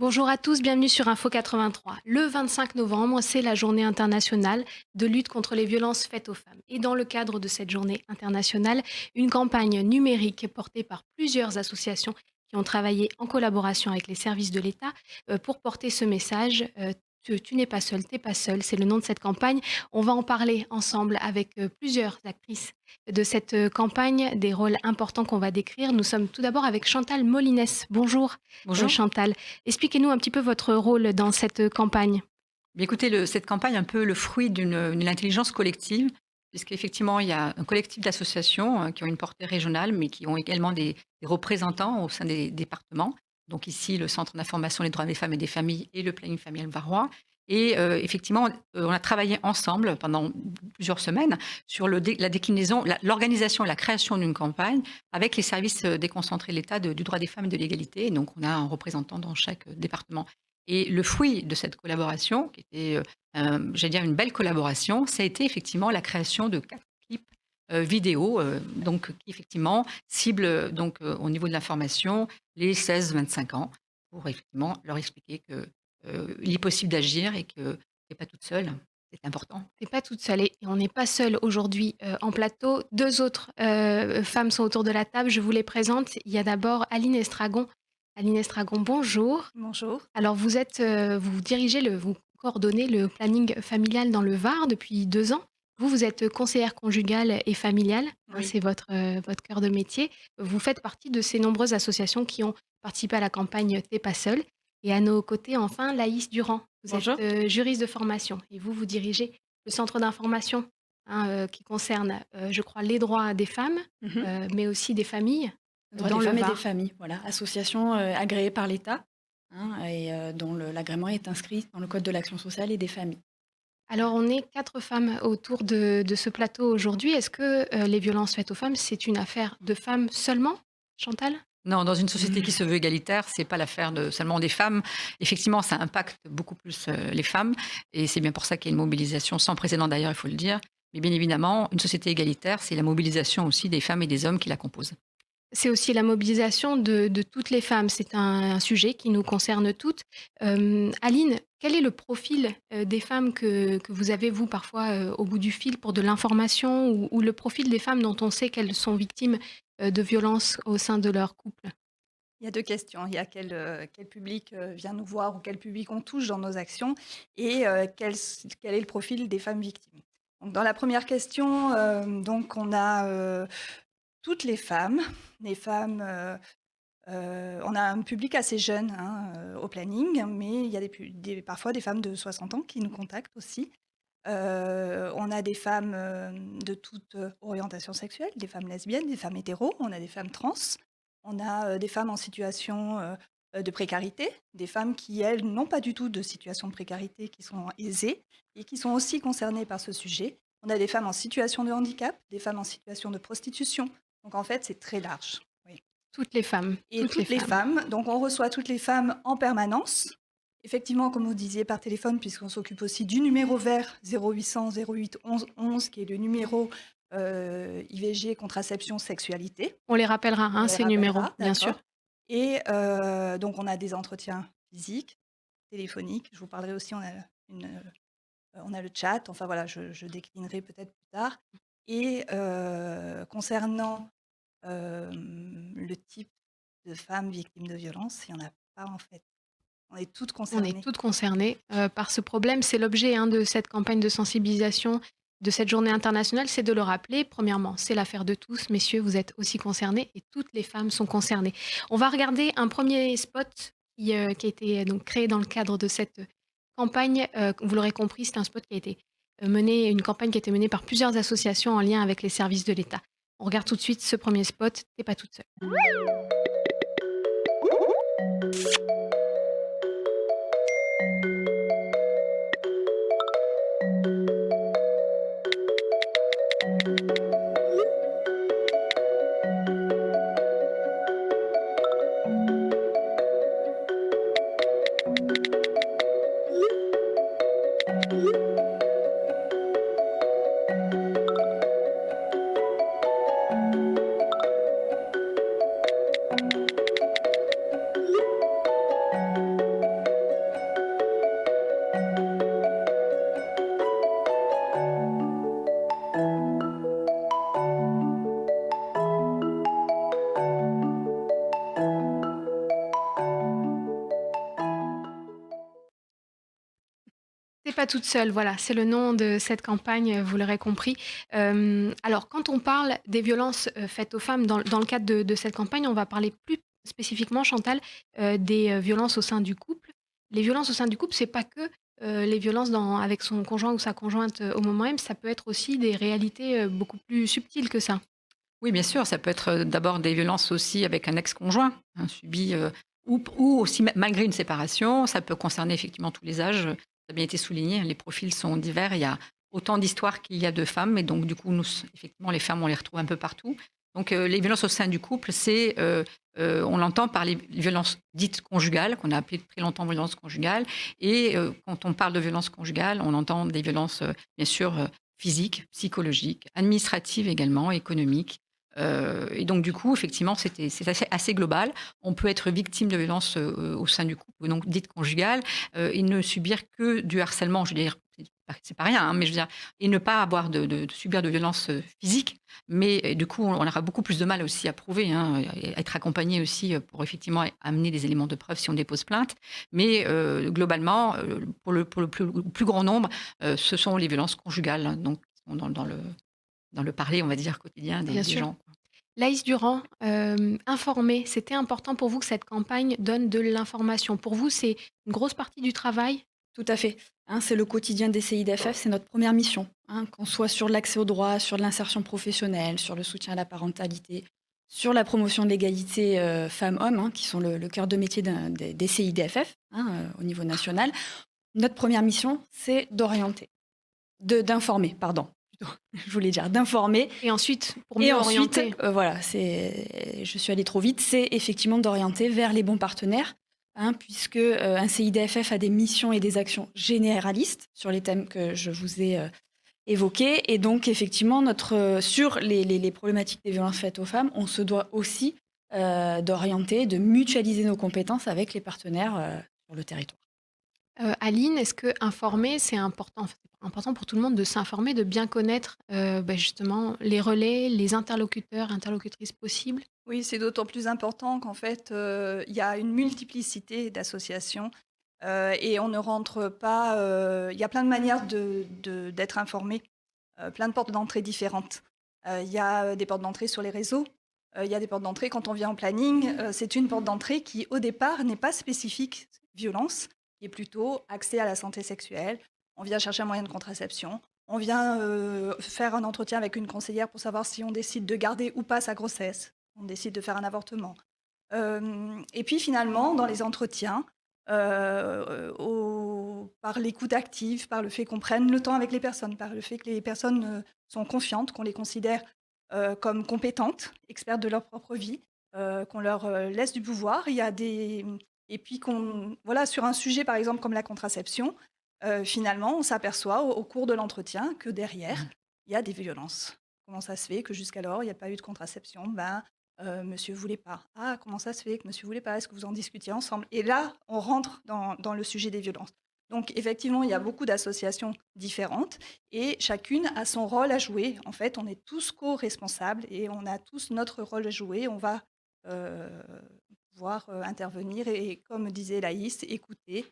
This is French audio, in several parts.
Bonjour à tous, bienvenue sur Info 83. Le 25 novembre, c'est la journée internationale de lutte contre les violences faites aux femmes. Et dans le cadre de cette journée internationale, une campagne numérique portée par plusieurs associations qui ont travaillé en collaboration avec les services de l'État pour porter ce message. Tu n'es pas seul, t'es pas seul, c'est le nom de cette campagne. On va en parler ensemble avec plusieurs actrices de cette campagne, des rôles importants qu'on va décrire. Nous sommes tout d'abord avec Chantal Molines. Bonjour Bonjour. Chantal. Expliquez-nous un petit peu votre rôle dans cette campagne. Bien, écoutez, cette campagne est un peu le fruit d'une intelligence collective, puisqu'effectivement, il y a un collectif d'associations qui ont une portée régionale, mais qui ont également des représentants au sein des départements. Donc ici, le Centre d'information des droits des femmes et des familles et le planning familial varois. Et effectivement, on a travaillé ensemble pendant plusieurs semaines sur la déclinaison, l'organisation et la création d'une campagne avec les services déconcentrés de l'État du droit des femmes et de l'égalité. Et donc, on a un représentant dans chaque département. Et le fruit de cette collaboration, qui était, j'allais dire une belle collaboration, ça a été effectivement la création de 4 clips, vidéo, donc qui effectivement ciblent, donc au niveau de l'information, les 16-25 ans pour effectivement leur expliquer que, il est possible d'agir et que tu es pas toute seule. C'est important. Tu pas toute seule et on n'est pas seul aujourd'hui en plateau. Deux autres femmes sont autour de la table. Je vous les présente. Il y a d'abord Aline Estragon. Aline Estragon, bonjour. Bonjour. Alors vous dirigez, vous coordonnez le planning familial dans le Var depuis 2 ans. Vous êtes conseillère conjugale et familiale, hein, Oui. c'est votre cœur de métier. Vous faites partie de ces nombreuses associations qui ont participé à la campagne T'es pas seule. Et à nos côtés, enfin, Laïs Durand. Vous êtes Bonjour. juriste de formation et vous dirigez le centre d'information hein, qui concerne, je crois, les droits des femmes, Mmh. mais aussi des familles Droits dans des le femmes et des Var. familles, voilà, association, agréée par l'État, hein, et dont l'agrément est inscrit dans le code de l'action sociale et des familles. Alors, on est 4 femmes autour de ce plateau aujourd'hui. Est-ce que, les violences faites aux femmes, c'est une affaire de femmes seulement, Chantal? Non, dans une société qui se veut égalitaire, c'est pas l'affaire de seulement des femmes. Effectivement, ça impacte beaucoup plus, les femmes et c'est bien pour ça qu'il y a une mobilisation sans précédent d'ailleurs, il faut le dire. Mais bien évidemment, une société égalitaire, c'est la mobilisation aussi des femmes et des hommes qui la composent. C'est aussi la mobilisation de toutes les femmes. C'est un sujet qui nous concerne toutes. Aline, quel est le profil, des femmes que vous avez, vous, parfois, au bout du fil pour de l'information ou le profil des femmes dont on sait qu'elles sont victimes, de violences au sein de leur couple? Il y a 2 questions. Il y a quel public, vient nous voir ou quel public on touche dans nos actions et quel est le profil des femmes victimes. Donc dans la première question, donc on a, toutes les femmes, on a un public assez jeune, hein, au planning, mais il y a parfois des femmes de 60 ans qui nous contactent aussi. On a des femmes, de toute, orientation sexuelle, des femmes lesbiennes, des femmes hétéros, on a des femmes trans, on a, des femmes en situation, de précarité, des femmes qui, elles, n'ont pas du tout de situation de précarité, qui sont aisées et qui sont aussi concernées par ce sujet. On a des femmes en situation de handicap, des femmes en situation de prostitution. Donc en fait, c'est très large. Oui. Toutes les femmes, Et toutes les toutes les femmes. femmes, donc on reçoit toutes les femmes en permanence. Effectivement, comme vous disiez, par téléphone, puisqu'on s'occupe aussi du numéro vert 0800 08 11 11, qui est le numéro IVG, contraception, sexualité. On les rappellera, On hein, les ces numéros, rappellera, bien sûr. d'accord. Et donc on a des entretiens physiques, téléphoniques. Je vous parlerai aussi, on a le chat. Enfin voilà, je déclinerai peut-être plus tard. Et concernant le type de femmes victimes de violences, il y en a pas en fait. On est toutes On est concernées. toutes concernées, par ce problème. C'est l'objet, hein, de cette campagne de sensibilisation, de cette journée internationale, c'est de le rappeler. Premièrement, c'est l'affaire de tous. Messieurs, vous êtes aussi concernés et toutes les femmes sont concernées. On va regarder un premier spot qui a été, donc créé dans le cadre de cette campagne. Vous l'aurez compris, c'est un spot qui a été, une campagne qui a été menée par plusieurs associations en lien avec les services de l'État. On regarde tout de suite ce premier spot, «Tu pas toute seule». pas toute seule, voilà, c'est le nom de cette campagne, vous l'aurez compris. Alors quand on parle des violences, faites aux femmes dans le cadre de cette campagne, on va parler plus spécifiquement, Chantal, des, violences au sein du couple. Les violences au sein du couple, c'est pas que, les violences avec son conjoint ou sa conjointe, au moment même, ça peut être aussi des réalités, beaucoup plus subtiles que ça. Oui, bien sûr, ça peut être d'abord des violences aussi avec un ex-conjoint, hein, subi, ou aussi malgré une séparation. Ça peut concerner effectivement tous les âges. Ça a bien été souligné, hein, les profils sont divers. Il y a autant d'histoires qu'il y a de femmes. Et donc, du coup, nous, effectivement, les femmes, on les retrouve un peu partout. Donc, les violences au sein du couple, on l'entend par les violences dites conjugales, qu'on a appelées très longtemps violences conjugales. Et quand on parle de violences conjugales, on entend des violences, bien sûr, physiques, psychologiques, administratives également, économiques. Et donc du coup, effectivement, c'est assez global. On peut être victime de violences au sein du couple, donc dites conjugales, et ne subir que du harcèlement. Je veux dire, c'est pas rien, hein, mais je veux dire, et ne pas avoir de subir de violences physiques. Mais du coup, on aura beaucoup plus de mal aussi à prouver, hein, et à être accompagné aussi pour effectivement amener des éléments de preuve si on dépose plainte. Mais globalement, pour le plus grand nombre, ce sont les violences conjugales, hein, donc qui sont dans le parler, on va dire, quotidien Bien des sûr. gens. Laïs Durand, informer, c'était important pour vous que cette campagne donne de l'information. Pour vous, c'est une grosse partie du travail? Tout à fait. Hein, c'est le quotidien des CIDFF, c'est notre première mission. Hein, qu'on soit sur l'accès au droit, sur l'insertion professionnelle, sur le soutien à la parentalité, sur la promotion de l'égalité femmes-hommes, hein, qui sont le cœur de métier des CIDFF hein, au niveau national. Notre première mission, c'est d'orienter, d'informer, pardon. Plutôt, je voulais dire d'informer. Et ensuite, pour mieux Et ensuite, orienter? voilà, je suis allée trop vite, c'est effectivement d'orienter vers les bons partenaires, hein, puisque un CIDFF a des missions et des actions généralistes sur les thèmes que je vous ai évoqués. Et donc, effectivement, sur les problématiques des violences faites aux femmes, on se doit aussi d'orienter, de mutualiser nos compétences avec les partenaires sur le territoire. Aline, est-ce que informer, c'est important? Enfin, c'est important pour tout le monde de s'informer, de bien connaître, justement les relais, les interlocuteurs, interlocutrices possibles? Oui, c'est d'autant plus important qu'en fait, il y a une multiplicité d'associations, et on ne rentre pas, il y a plein de manières d'être informé, plein de portes d'entrée différentes. Il y a, des portes d'entrée sur les réseaux, il y a des portes d'entrée quand on vient en planning, c'est une porte d'entrée qui, au départ, n'est pas spécifique violence, qui est plutôt accès à la santé sexuelle. On vient chercher un moyen de contraception, on vient, faire un entretien avec une conseillère pour savoir si on décide de garder ou pas sa grossesse, on décide de faire un avortement. Et puis finalement, dans les entretiens, par l'écoute active, par le fait qu'on prenne le temps avec les personnes, par le fait que les personnes sont confiantes, qu'on les considère comme compétentes, expertes de leur propre vie, qu'on leur laisse du pouvoir. Il y a et puis voilà, sur un sujet par exemple comme la contraception, finalement, on s'aperçoit au cours de l'entretien que derrière, il y a des violences. Comment ça se fait que jusqu'alors, il n'y a pas eu de contraception? Ben, monsieur voulait pas. Ah, comment ça se fait que monsieur voulait pas? Est-ce que vous en discutiez ensemble? Et là, on rentre dans le sujet des violences. Donc effectivement, il y a beaucoup d'associations différentes et chacune a son rôle à jouer. En fait, on est tous co-responsables et on a tous notre rôle à jouer. On va euh, pouvoir intervenir et, comme disait Laïs, écouter,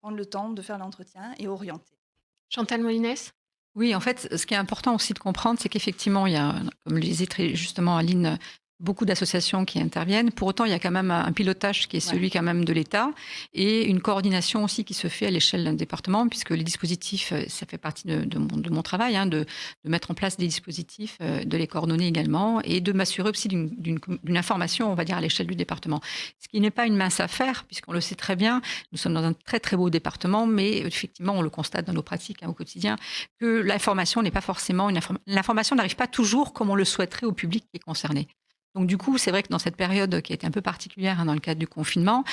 prendre le temps de faire l'entretien et orienter. Chantal Molinès? Oui, en fait, ce qui est important aussi de comprendre, c'est qu'effectivement, il y a, comme le disait très justement Aline, beaucoup d'associations qui interviennent. Pour autant, il y a quand même un pilotage qui est celui quand même de l'État et une coordination aussi qui se fait à l'échelle d'un département, puisque les dispositifs, ça fait partie de mon travail, hein, de mettre en place des dispositifs, de les coordonner également et de m'assurer aussi d'une information, on va dire, à l'échelle du département. Ce qui n'est pas une mince affaire, puisqu'on le sait très bien, nous sommes dans un très très beau département, mais effectivement, on le constate dans nos pratiques, hein, au quotidien, que l'information n'est pas forcément l'information n'arrive pas toujours comme on le souhaiterait au public qui est concerné. Donc du coup, c'est vrai que dans cette période qui a été un peu particulière, hein, dans le cadre du confinement,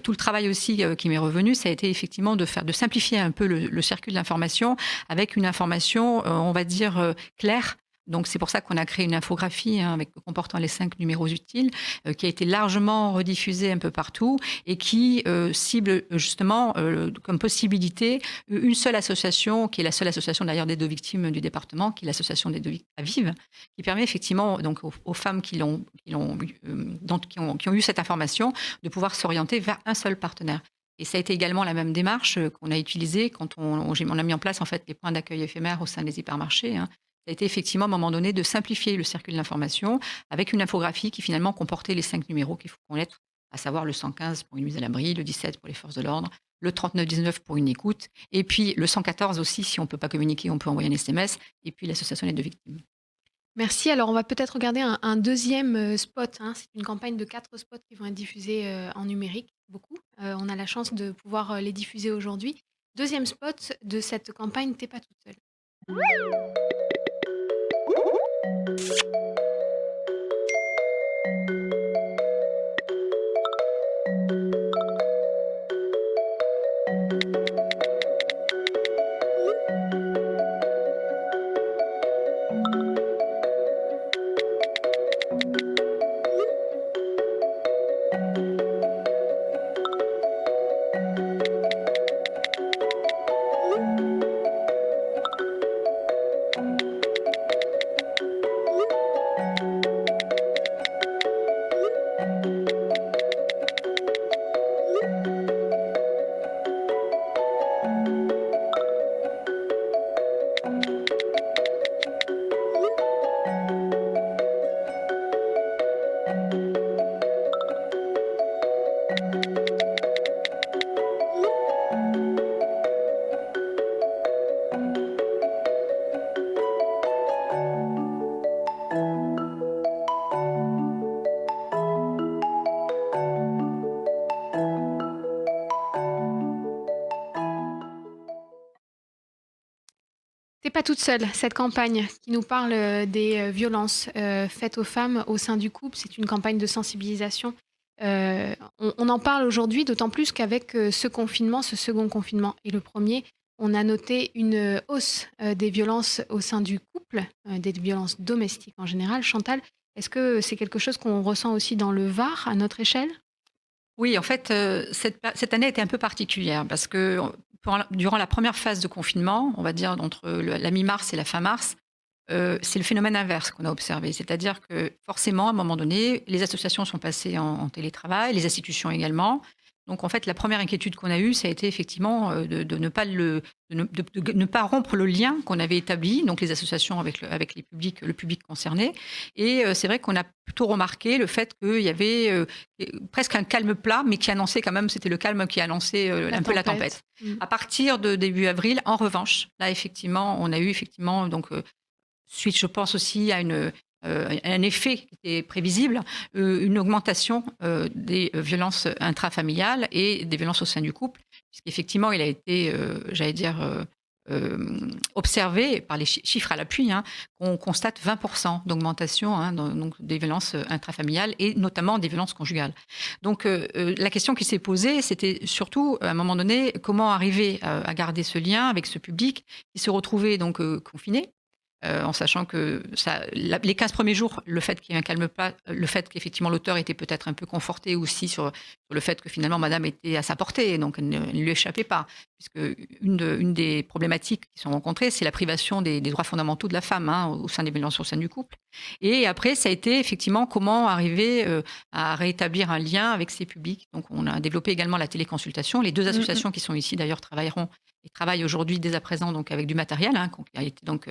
tout le travail aussi qui m'est revenu, ça a été effectivement de simplifier un peu le circuit de l'information avec une information, on va dire, claire. Donc c'est pour ça qu'on a créé une infographie, hein, comportant les 5 numéros utiles, qui a été largement rediffusée un peu partout et qui cible justement comme possibilité une seule association, qui est la seule association d'ailleurs des 2 victimes du département, qui est l'association des 2 victimes à Vive, qui permet effectivement donc aux femmes qui ont eu cette information de pouvoir s'orienter vers un seul partenaire. Et ça a été également la même démarche qu'on a utilisée quand on a mis en place en fait les points d'accueil éphémères au sein des hypermarchés, hein. Ça a été effectivement à un moment donné de simplifier le circuit de l'information avec une infographie qui finalement comportait les 5 numéros qu'il faut connaître, à savoir le 115 pour une mise à l'abri, le 17 pour les forces de l'ordre, le 3919 pour une écoute, et puis le 114 aussi, si on ne peut pas communiquer, on peut envoyer un SMS, et puis l'association d'aide de victimes. Merci. Alors, on va peut-être regarder un deuxième spot, hein. C'est une campagne de 4 spots qui vont être diffusés en numérique, beaucoup. On a la chance de pouvoir les diffuser aujourd'hui. Deuxième spot de cette campagne, T'es pas toute seule. T'es pas toute seule. Cette campagne qui nous parle des violences faites aux femmes au sein du couple, c'est une campagne de sensibilisation. On en parle aujourd'hui, d'autant plus qu'avec ce confinement, ce second confinement et le premier, on a noté une hausse des violences au sein du couple, des violences domestiques en général. Chantal, est-ce que c'est quelque chose qu'on ressent aussi dans le Var à notre échelle? Oui, en fait, cette année était un peu particulière parce que durant la première phase de confinement, on va dire entre la mi-mars et la fin mars, c'est le phénomène inverse qu'on a observé. C'est-à-dire que forcément, à un moment donné, les associations sont passées en télétravail, les institutions également. Donc en fait, la première inquiétude qu'on a eue, ça a été effectivement de ne pas de ne pas rompre le lien qu'on avait établi, donc les associations avec le public concerné. Et c'est vrai qu'on a plutôt remarqué le fait qu'il y avait presque un calme plat, mais qui annonçait quand même, c'était le calme qui annonçait un peu la tempête. À partir de début avril, en revanche, là effectivement, on a eu effectivement donc suite, je pense aussi à un effet qui était prévisible, une augmentation des violences intrafamiliales et des violences au sein du couple, puisqu'effectivement, il a été, j'allais dire, observé par les chiffres à l'appui, hein, qu'on constate 20% d'augmentation, hein, donc des violences intrafamiliales et notamment des violences conjugales. Donc la question qui s'est posée, c'était surtout à un moment donné comment arriver à garder ce lien avec ce public qui se retrouvait donc confiné, en sachant que les 15 premiers jours, le fait qu'il y ait un calme plat, le fait qu'effectivement l'auteur était peut-être un peu conforté aussi sur le fait que finalement madame était à sa portée, donc elle ne lui échappait pas. Puisque une des problématiques qui sont rencontrées, c'est la privation des droits fondamentaux de la femme, hein, au sein des violences au sein du couple. Et après, ça a été effectivement comment arriver à rétablir un lien avec ces publics. Donc on a développé également la téléconsultation. Les deux associations qui sont ici d'ailleurs travailleront et travaillent aujourd'hui dès à présent donc avec du matériel, hein, qui a été donc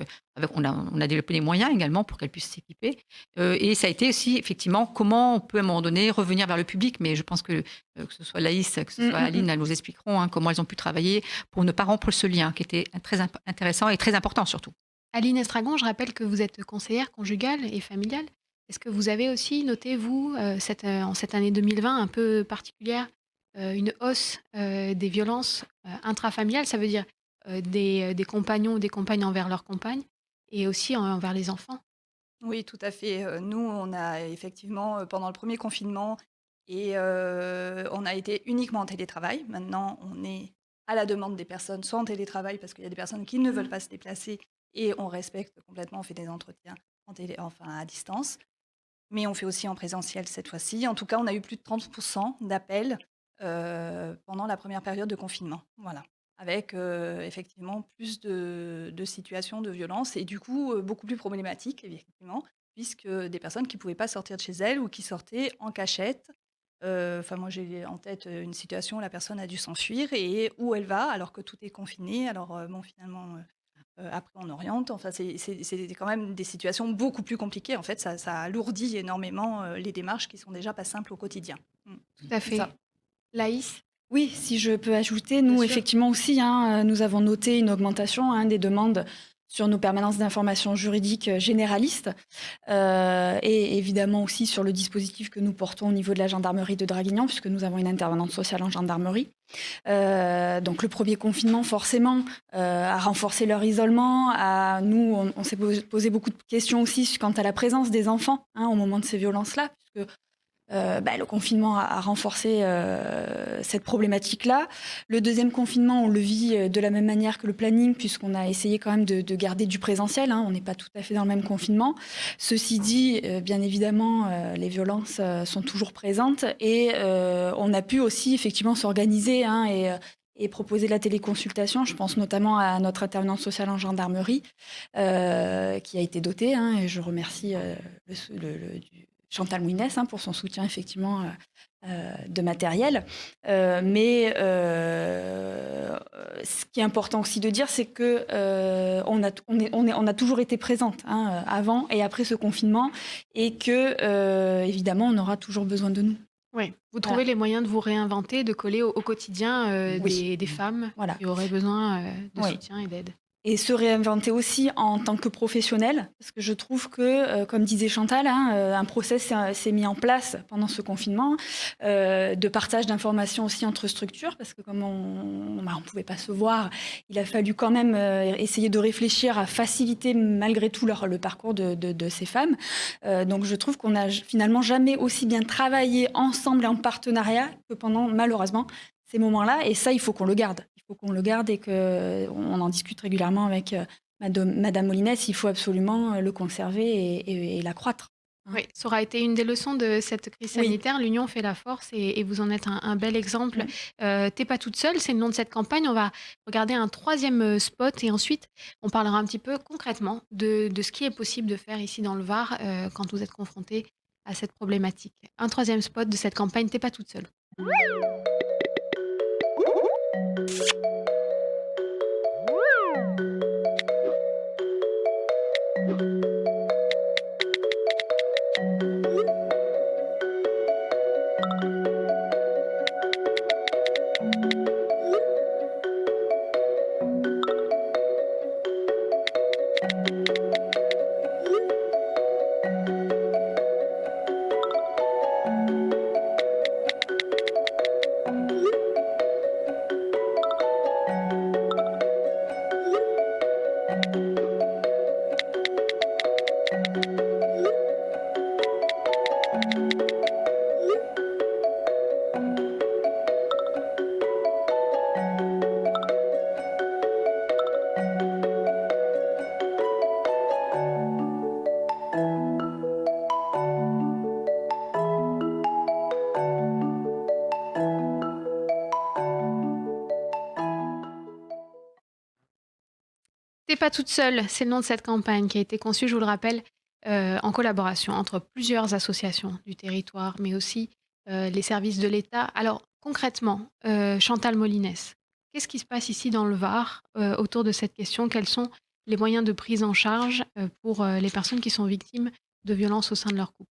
on a développé les moyens également pour qu'elles puissent s'équiper. Et ça a été aussi, effectivement, comment on peut, à un moment donné, revenir vers le public. Mais je pense que ce soit Laïs, que ce soit Aline, elles nous expliqueront hein, comment elles ont pu travailler pour ne pas rompre ce lien qui était très intéressant et très important surtout. Aline Estragon, je rappelle que vous êtes conseillère conjugale et familiale. Est-ce que vous avez aussi noté, vous, en cette année 2020 un peu particulière, une hausse des violences intrafamiliales? Ça veut dire des compagnons ou des compagnes envers leurs compagnes et aussi envers les enfants? Oui, tout à fait. Nous, on a effectivement, pendant le premier confinement et on a été uniquement en télétravail. Maintenant, on est à la demande des personnes, soit en télétravail parce qu'il y a des personnes qui ne veulent pas se déplacer et on respecte complètement, on fait des entretiens à distance, mais on fait aussi en présentiel cette fois-ci. En tout cas, on a eu plus de 30 d'appels, pendant la première période de confinement. Voilà, avec, effectivement plus de situations de violence et du coup, beaucoup plus problématiques effectivement, puisque des personnes qui ne pouvaient pas sortir de chez elles ou qui sortaient en cachette, Moi, j'ai en tête une situation où la personne a dû s'enfuir et où elle va alors que tout est confiné. Alors, finalement, après, on oriente. Enfin, c'est quand même des situations beaucoup plus compliquées. En fait, ça alourdit énormément les démarches qui sont déjà pas simples au quotidien. Mm. Tout à C'est fait. ça. Laïs? Oui, si je peux ajouter, Bien nous, sûr. effectivement aussi, nous avons noté une augmentation des demandes sur nos permanences d'information juridique généralistes et évidemment aussi sur le dispositif que nous portons au niveau de la gendarmerie de Draguignan, puisque nous avons une intervenante sociale en gendarmerie. Donc le premier confinement, forcément, a renforcé leur isolement. Nous, on s'est posé beaucoup de questions aussi quant à la présence des enfants au moment de ces violences-là, puisque le confinement a renforcé cette problématique-là. Le deuxième confinement, on le vit de la même manière que le planning, puisqu'on a essayé quand même de garder du présentiel. On n'est pas tout à fait dans le même confinement. Ceci dit, bien évidemment, les violences sont toujours présentes et on a pu aussi effectivement s'organiser et proposer la téléconsultation. Je pense notamment à notre intervenante sociale en gendarmerie qui a été dotée et je remercie Chantal Mouinès pour son soutien effectivement de matériel. Mais ce qui est important aussi de dire, c'est que on a toujours été présente avant et après ce confinement et que évidemment on aura toujours besoin de nous. Oui, vous trouvez les moyens de vous réinventer, de coller au quotidien Oui. des femmes Voilà. qui auraient besoin de Oui. soutien et d'aide. Et se réinventer aussi en tant que professionnel, parce que je trouve que, comme disait Chantal, un process s'est mis en place pendant ce confinement, de partage d'informations aussi entre structures, parce que comme on ne pouvait pas se voir, il a fallu quand même essayer de réfléchir à faciliter malgré tout le parcours de ces femmes. Donc je trouve qu'on n'a finalement jamais aussi bien travaillé ensemble et en partenariat que pendant, malheureusement, ces moments-là. Et ça, il faut qu'on le garde. Il faut qu'on le garde et qu'on en discute régulièrement avec Madame Molinès. Il faut absolument le conserver et l'accroître. Oui, ça aura été une des leçons de cette crise sanitaire. L'union fait la force et vous en êtes un bel exemple. T'es pas toute seule, c'est le nom de cette campagne. On va regarder un troisième spot et ensuite on parlera un petit peu concrètement de ce qui est possible de faire ici dans le Var quand vous êtes confrontés à cette problématique. Un troisième spot de cette campagne, T'es pas toute seule. T'es pas toute seule, c'est le nom de cette campagne qui a été conçue, je vous le rappelle, en collaboration entre plusieurs associations du territoire, mais aussi les services de l'État. Alors concrètement, Chantal Molinès, qu'est-ce qui se passe ici dans le Var autour de cette question? Quels sont les moyens de prise en charge pour les personnes qui sont victimes de violences au sein de leur couple?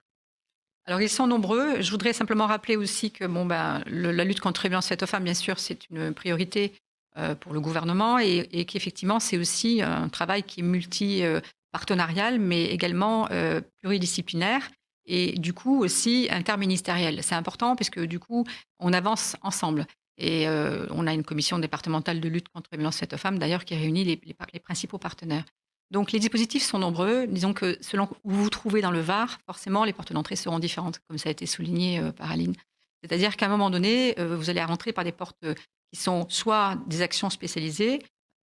Alors, ils sont nombreux. Je voudrais simplement rappeler aussi que la lutte contre les violences faites aux femmes, bien sûr, c'est une priorité pour le gouvernement et qu'effectivement, c'est aussi un travail qui est multi-partenarial, mais également pluridisciplinaire et du coup aussi interministériel. C'est important parce que du coup, on avance ensemble. Et on a une commission départementale de lutte contre les violences faites aux femmes, d'ailleurs, qui réunit les principaux partenaires. Donc, les dispositifs sont nombreux. Disons que selon où vous vous trouvez dans le Var, forcément, les portes d'entrée seront différentes, comme ça a été souligné par Aline. C'est-à-dire qu'à un moment donné, vous allez rentrer par des portes qui sont soit des actions spécialisées,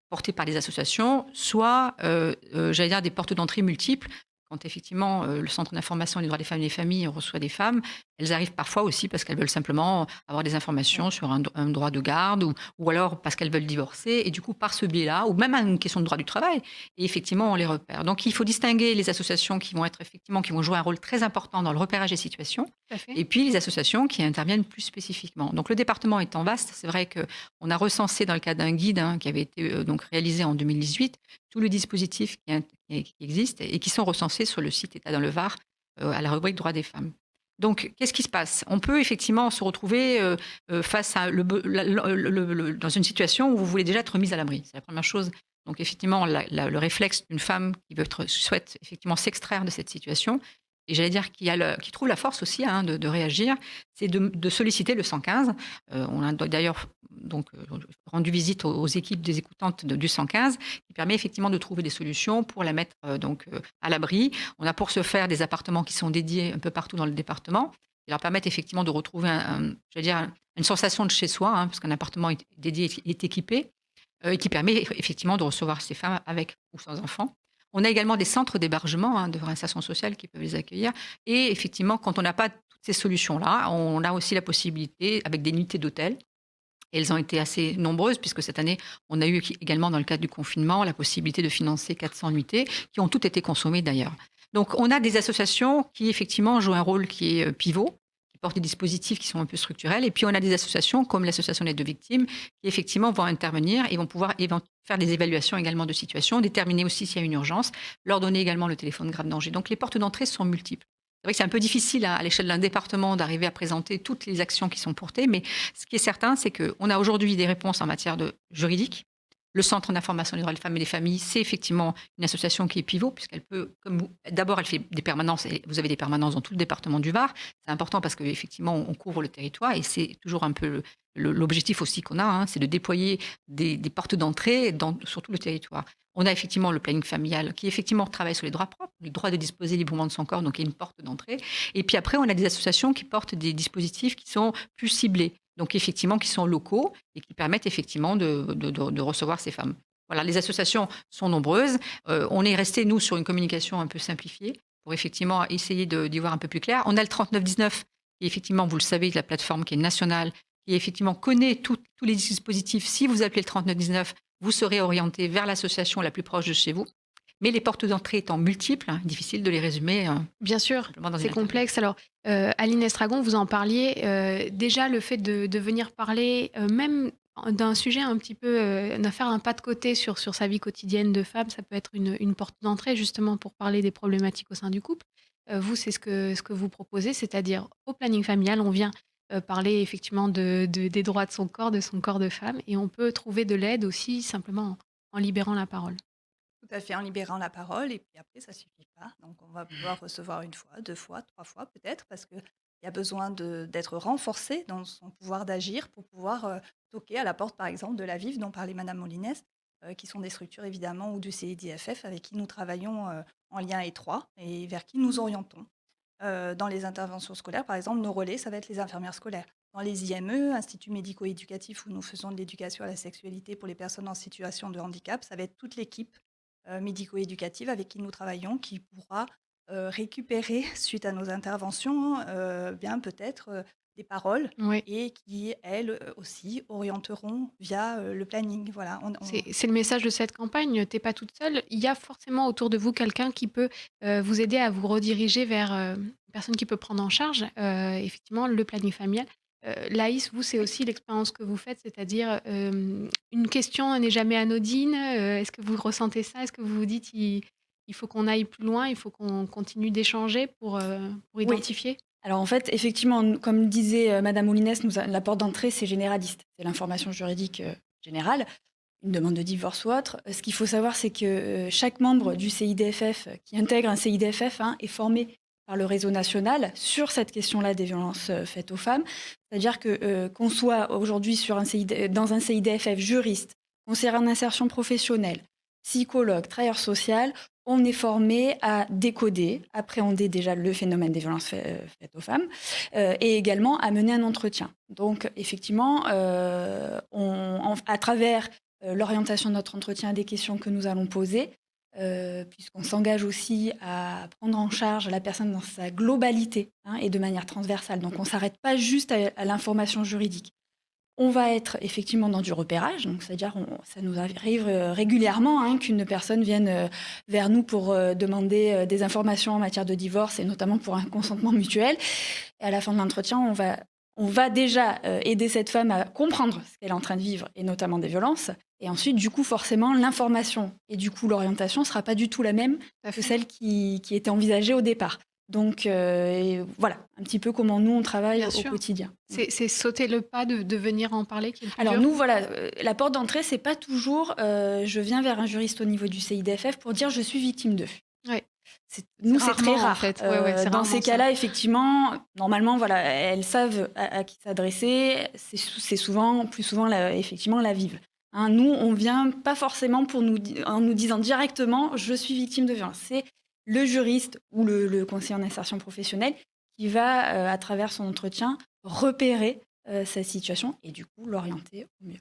portées par des associations, soit, j'allais dire, des portes d'entrée multiples. Quand effectivement, le Centre d'information des droits des femmes et des familles reçoit des femmes, Elles arrivent parfois aussi parce qu'elles veulent simplement avoir des informations sur un droit de garde ou alors parce qu'elles veulent divorcer et du coup, par ce biais-là, ou même à une question de droit du travail, et effectivement, on les repère. Donc, il faut distinguer les associations qui vont jouer un rôle très important dans le repérage des situations Tout à fait. et puis les associations qui interviennent plus spécifiquement. Donc, le département étant vaste, c'est vrai qu'on a recensé dans le cadre d'un guide qui avait été donc réalisé en 2018 tout le dispositif qui existe et qui sont recensés sur le site État dans le Var à la rubrique droits des femmes. Donc, qu'est-ce qui se passe? On peut effectivement se retrouver face à dans une situation où vous voulez déjà être mise à l'abri. C'est la première chose. Donc, effectivement, le réflexe d'une femme qui souhaite effectivement s'extraire de cette situation, et j'allais dire qui trouve la force aussi de réagir, c'est de solliciter le 115. On a d'ailleurs rendu visite aux équipes des écoutantes du 115, qui permet effectivement de trouver des solutions pour la mettre à l'abri. On a pour ce faire des appartements qui sont dédiés un peu partout dans le département, qui leur permettent effectivement de retrouver une sensation de chez soi, parce qu'un appartement dédié est équipé, et qui permet effectivement de recevoir ces femmes avec ou sans enfants. On a également des centres d'hébergement de réinsertion sociale qui peuvent les accueillir. Et effectivement, quand on n'a pas toutes ces solutions-là, on a aussi la possibilité, avec des nuitées d'hôtel, et elles ont été assez nombreuses, puisque cette année, on a eu également, dans le cadre du confinement, la possibilité de financer 400 nuitées, qui ont toutes été consommées d'ailleurs. Donc, on a des associations qui, effectivement, jouent un rôle qui est pivot, qui portent des dispositifs qui sont un peu structurels. Et puis, on a des associations, comme l'association d'aide aux victimes, qui, effectivement, vont intervenir et vont pouvoir faire des évaluations également de situation, déterminer aussi s'il y a une urgence, leur donner également le téléphone grave danger. Donc, les portes d'entrée sont multiples. C'est vrai que c'est un peu difficile à l'échelle d'un département d'arriver à présenter toutes les actions qui sont portées, mais ce qui est certain, c'est qu'on a aujourd'hui des réponses en matière de juridique. Le Centre d'information des droits des femmes et des familles, c'est effectivement une association qui est pivot, puisqu'elle peut, d'abord, elle fait des permanences, et vous avez des permanences dans tout le département du Var. C'est important parce qu'effectivement, on couvre le territoire, et c'est toujours un peu l'objectif aussi qu'on a, c'est de déployer des portes d'entrée sur tout le territoire. On a effectivement le planning familial qui effectivement travaille sur les droits propres, le droit de disposer librement de son corps, donc il y a une porte d'entrée. Et puis après, on a des associations qui portent des dispositifs qui sont plus ciblés, donc effectivement qui sont locaux et qui permettent effectivement de recevoir ces femmes. Voilà, les associations sont nombreuses. On est resté, nous, sur une communication un peu simplifiée pour effectivement essayer d'y voir un peu plus clair. On a le 3919, qui effectivement, vous le savez, la plateforme qui est nationale, qui effectivement connaît tous les dispositifs. Si vous appelez le 3919, vous serez orienté vers l'association la plus proche de chez vous. Mais les portes d'entrée étant multiples, difficile de les résumer. Bien sûr, c'est complexe. Alors, Aline Estragon, vous en parliez. Déjà, le fait de venir parler, même d'un sujet un petit peu, de faire un pas de côté sur sa vie quotidienne de femme, ça peut être une porte d'entrée justement pour parler des problématiques au sein du couple. Vous, c'est ce que vous proposez, c'est-à-dire au planning familial, on vient parler effectivement des droits de son corps de femme, et on peut trouver de l'aide aussi simplement en libérant la parole. Tout à fait, en libérant la parole. Et puis après, ça suffit pas. Donc, on va pouvoir recevoir une fois, 2 fois, 3 fois peut-être, parce qu'il y a besoin d'être renforcé dans son pouvoir d'agir pour pouvoir toquer à la porte, par exemple, de la VIF dont parlait Madame Molines, qui sont des structures évidemment, ou du CIDFF avec qui nous travaillons en lien étroit et vers qui nous orientons. Dans les interventions scolaires, par exemple, nos relais, ça va être les infirmières scolaires. Dans les IME, instituts médico-éducatifs, où nous faisons de l'éducation à la sexualité pour les personnes en situation de handicap, ça va être toute l'équipe médico-éducative avec qui nous travaillons, qui pourra récupérer, suite à nos interventions, bien peut-être des paroles, Oui. et qui, elles aussi, orienteront via le planning. Voilà. C'est le message de cette campagne. T'es pas toute seule. Il y a forcément autour de vous quelqu'un qui peut vous aider à vous rediriger vers une personne qui peut prendre en charge effectivement le planning familial. Laïs, vous, c'est aussi l'expérience que vous faites, c'est-à-dire une question n'est jamais anodine. Est-ce que vous ressentez ça? Est-ce que vous vous dites il faut qu'on aille plus loin, il faut qu'on continue d'échanger pour Oui. identifier? Alors en fait, effectivement, comme disait Madame Moulines, la porte d'entrée, c'est généraliste. C'est l'information juridique générale, une demande de divorce ou autre. Ce qu'il faut savoir, c'est que chaque membre du CIDFF qui intègre un CIDFF est formé par le réseau national sur cette question-là des violences faites aux femmes. C'est-à-dire que qu'on soit aujourd'hui dans un CIDFF juriste, conseillère en insertion professionnelle, psychologue, travailleur social, on est formé à décoder, appréhender déjà le phénomène des violences faites aux femmes et également à mener un entretien. Donc, effectivement, à travers l'orientation de notre entretien, des questions que nous allons poser, puisqu'on s'engage aussi à prendre en charge la personne dans sa globalité, hein, et de manière transversale. Donc on ne s'arrête pas juste à l'information juridique. On va être effectivement dans du repérage, donc c'est-à-dire ça nous arrive régulièrement, hein, qu'une personne vienne vers nous pour demander des informations en matière de divorce et notamment pour un consentement mutuel. Et à la fin de l'entretien, on va déjà aider cette femme à comprendre ce qu'elle est en train de vivre et notamment des violences. Et ensuite, du coup, forcément, l'information et du coup l'orientation ne sera pas du tout la même que celle qui était envisagée au départ. Donc et voilà, un petit peu comment nous, on travaille Bien au sûr. quotidien. C'est sauter le pas de venir en parler qui est le plus Alors dur. nous, voilà, la porte d'entrée, c'est pas toujours je viens vers un juriste au niveau du CIDFF pour dire je suis victime d'eux. Ouais. Nous, c'est très Rarement, en rare. fait. Ouais, c'est Dans rarement ces ça. cas-là, effectivement, normalement, voilà, elles savent à qui s'adresser. C'est souvent, plus souvent, effectivement, la vive. Hein, nous, on vient pas forcément en nous disant directement je suis victime de violence. C'est le juriste ou le conseiller en insertion professionnelle qui va, à travers son entretien, repérer sa situation et du coup l'orienter au mieux.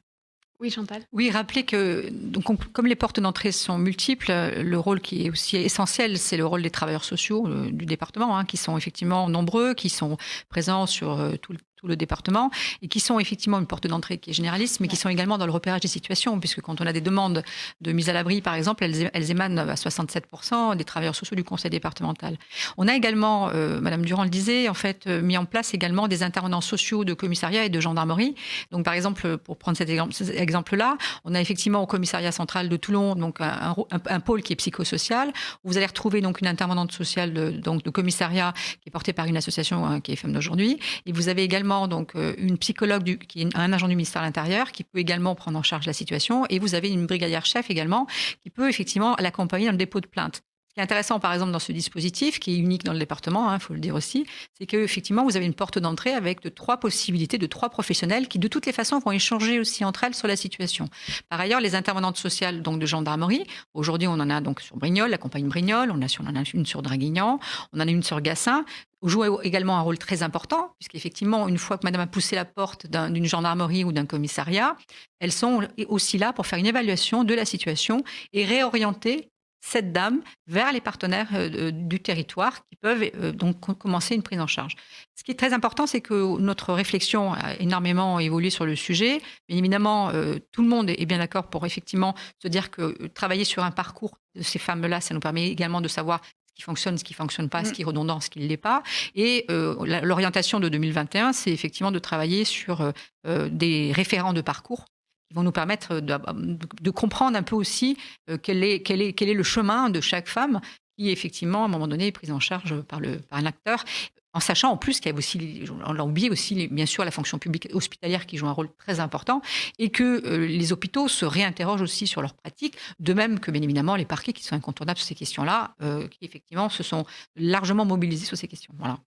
Oui, Chantal. Oui, rappelez que donc, comme les portes d'entrée sont multiples, le rôle qui est aussi essentiel, c'est le rôle des travailleurs sociaux du département, hein, qui sont effectivement nombreux, qui sont présents sur tout le département et qui sont effectivement une porte d'entrée qui est généraliste, mais qui sont également dans le repérage des situations, puisque quand on a des demandes de mise à l'abri, par exemple, elles émanent à 67% des travailleurs sociaux du conseil départemental. On a également, Madame Durand le disait, en fait, mis en place également des intervenants sociaux de commissariat et de gendarmerie. Donc, par exemple, pour prendre cet exemple-là, on a effectivement au commissariat central de Toulon donc un pôle qui est psychosocial, où vous allez retrouver donc une intervenante sociale de commissariat qui est portée par une association qui est Femmes d'aujourd'hui, et vous avez également donc une psychologue qui est un agent du ministère de l'Intérieur qui peut également prendre en charge la situation, et vous avez une brigadière chef également qui peut effectivement l'accompagner dans le dépôt de plainte. Ce qui est intéressant, par exemple, dans ce dispositif, qui est unique dans le département, faut le dire aussi, c'est qu'effectivement, vous avez une porte d'entrée avec 3 possibilités de 3 professionnels qui, de toutes les façons, vont échanger aussi entre elles sur la situation. Par ailleurs, les intervenantes sociales donc, de gendarmerie, aujourd'hui, on en a donc sur Brignoles, la compagnie Brignoles, on en a une sur Draguignan, on en a une sur Gassin, joue également un rôle très important, puisqu'effectivement, une fois que madame a poussé la porte d'une gendarmerie ou d'un commissariat, elles sont aussi là pour faire une évaluation de la situation et réorienter cette dame vers les partenaires du territoire qui peuvent donc commencer une prise en charge. Ce qui est très important, c'est que notre réflexion a énormément évolué sur le sujet. Bien évidemment, tout le monde est bien d'accord pour effectivement se dire que travailler sur un parcours de ces femmes-là, ça nous permet également de savoir ce qui fonctionne, ce qui ne fonctionne pas, ce qui est redondant, ce qui ne l'est pas. Et l'orientation de 2021, c'est effectivement de travailler sur des référents de parcours qui vont nous permettre de comprendre un peu aussi quel est le chemin de chaque femme qui, effectivement, à un moment donné, est prise en charge par un acteur, en sachant en plus qu'il y a aussi, on l'a oublié aussi, bien sûr, la fonction publique hospitalière qui joue un rôle très important, et que les hôpitaux se réinterrogent aussi sur leurs pratiques, de même que, bien évidemment, les parquets qui sont incontournables sur ces questions-là, qui, effectivement, se sont largement mobilisés sur ces questions. Voilà.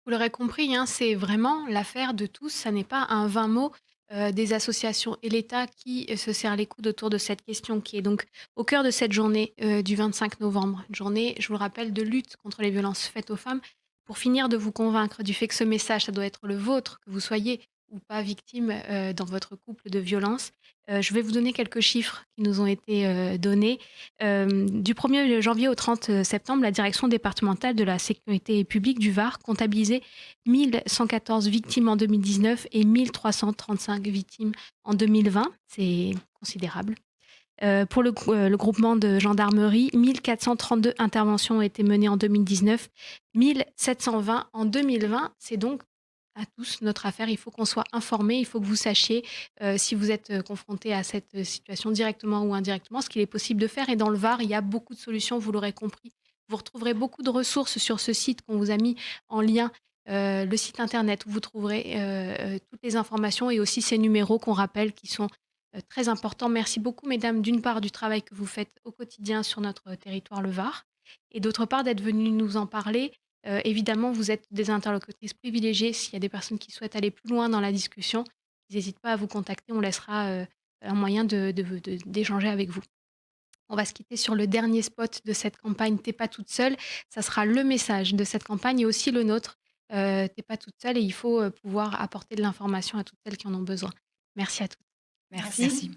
Vous l'aurez compris, hein, c'est vraiment l'affaire de tous. Ça n'est pas un vain mot des associations et l'État qui se serrent les coudes autour de cette question qui est donc au cœur de cette journée du 25 novembre. Une journée, je vous le rappelle, de lutte contre les violences faites aux femmes. Pour finir de vous convaincre du fait que ce message, ça doit être le vôtre, que vous soyez ou pas victime dans votre couple de violence, je vais vous donner quelques chiffres qui nous ont été donnés. Du 1er janvier au 30 septembre, la direction départementale de la sécurité publique du Var comptabilisait 1114 victimes en 2019 et 1335 victimes en 2020. C'est considérable. Pour le groupement de gendarmerie, 1432 interventions ont été menées en 2019, 1720 en 2020. C'est donc à tous notre affaire. Il faut qu'on soit informé, il faut que vous sachiez si vous êtes confronté à cette situation directement ou indirectement, ce qu'il est possible de faire. Et dans le Var, il y a beaucoup de solutions, vous l'aurez compris. Vous retrouverez beaucoup de ressources sur ce site qu'on vous a mis en lien, le site internet où vous trouverez toutes les informations et aussi ces numéros qu'on rappelle qui sont très importants. Merci beaucoup, mesdames, d'une part du travail que vous faites au quotidien sur notre territoire, le Var, et d'autre part d'être venues nous en parler. Évidemment, vous êtes des interlocutrices privilégiées. S'il y a des personnes qui souhaitent aller plus loin dans la discussion, ils n'hésitent pas à vous contacter. On laissera un moyen d'échanger avec vous. On va se quitter sur le dernier spot de cette campagne T'es pas toute seule. Ça sera le message de cette campagne et aussi le nôtre. T'es pas toute seule et il faut pouvoir apporter de l'information à toutes celles qui en ont besoin. Merci à toutes. Merci. Merci.